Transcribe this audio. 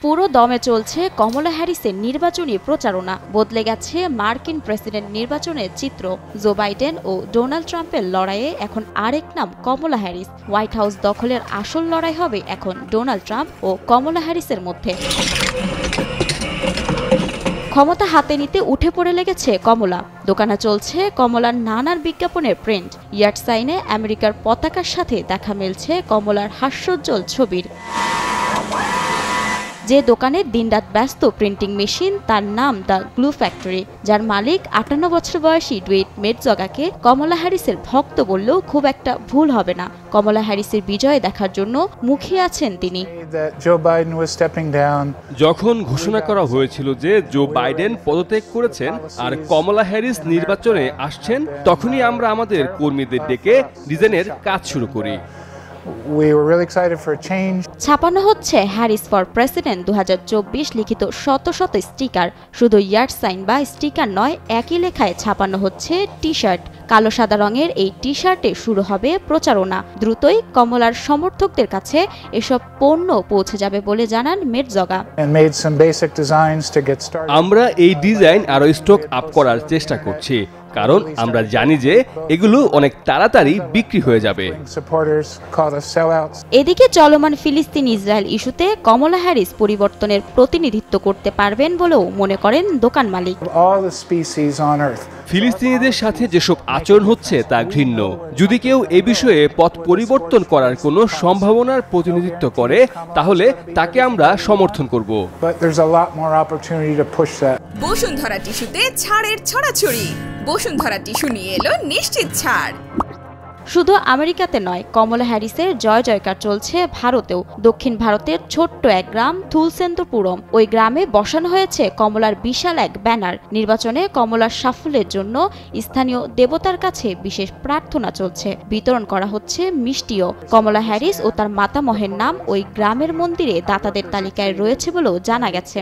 পুরো দমে চলছে কমলা হ্যারিসের নির্বাচনী প্রচারণা। বদলে গেছে মার্কিন প্রেসিডেন্ট নির্বাচনের চিত্র। জো বাইডেন ও ডোনাল্ড ট্রাম্পের লড়াইয়ে এখন আরেক নাম কমলা হ্যারিস। হোয়াইট হাউস দখলের আসল লড়াই হবে এখন ডোনাল্ড ট্রাম্প ও কমলা হ্যারিসের মধ্যে। ক্ষমতা হাতে নিতে উঠে পড়ে লেগেছে কমলা। দোকানে চলছে কমলার নানান বিজ্ঞাপনের প্রিন্ট। ইয়ার্ড সাইনে আমেরিকার পতাকার সাথে দেখা মিলছে কমলার হাস্যোজ্জ্বল ছবির। যে দোকানে দিনরাত ব্যস্ত প্রিন্টিং মেশিন, তার নাম দ্য গ্লু ফ্যাক্টরি, যার মালিক 58 বছর বয়সী ডুয়েট মেটজগাকে কমলা হ্যারিসের ভক্ত বললেও খুব একটা ভুল হবে না। কমলা হ্যারিসের বিজয় দেখার জন্য মুখিয়ে আছেন তিনি। যখন ঘোষণা করা হয়েছিল যে জো বাইডেন পদত্যাগ করেছেন আর কমলা হ্যারিস নির্বাচনে আসছেন, তখনই আমরা আমাদের কর্মীদের ডেকে ডিজাইনের কাজ শুরু করি। ছাপানো হচ্ছে হ্যারিস ফর প্রেসিডেন্ট 2024 লিখিত শত শত স্টিকার। শুধু ইয়ার্ড সাইন বা স্টিকার নয়, একই লেখায় ছাপানো হচ্ছে টি শার্ট। কালো সাদা রঙের এই টি শার্টে শুরু হবে প্রচারণা। দ্রুতই কমলার সমর্থকদের কাছে এসব পণ্য পৌঁছে যাবে বলে জানান মেটজগা। আমরা এই ডিজাইন আরো স্টক আপ করার চেষ্টা করছি, কারণ আমরা জানি যে এগুলো অনেক তাড়াতাড়ি বিক্রি হয়ে যাবে। এদিকে চলমান ফিলিস্তিন ইসরায়েল ইস্যুতে কমলা হ্যারিস পরিবর্তনের প্রতিনিধিত্ব করতে পারবেন বলেও মনে করেন দোকান মালিক। ফিলিস্তিনিদের সাথে যেসব আচরণ হচ্ছে তা ঘৃণ্য। যদি কেউ এ বিষয়ে পথ পরিবর্তন করার কোনো সম্ভাবনার প্রতিনিধিত্ব করে, তাহলে তাকে আমরা সমর্থন করব। বসুন্ধরা টিস্যুতে ছাড়ের ছড়াছড়ি। বসুন্ধরা টিস্যু নিয়ে এলো নিশ্চিত ছাড়। শুধু আমেরিকাতে নয়, কমলা হ্যারিসের জয় জয়কার চলছে ভারতেও। দক্ষিণ ভারতের ছোট্ট এক গ্রাম থুলসেন্দুরপুরম, ওই গ্রামে বসানো হয়েছে কমলার বিশাল এক ব্যানার। নির্বাচনে কমলার সাফল্যের জন্য স্থানীয় দেবতার কাছে বিশেষ প্রার্থনা চলছে। বিতরণ করা হচ্ছে মিষ্টিও। কমলা হ্যারিস ও তার মাতামহের নাম ওই গ্রামের মন্দিরে দাতাদের তালিকায় রয়েছে বলেও জানা গেছে।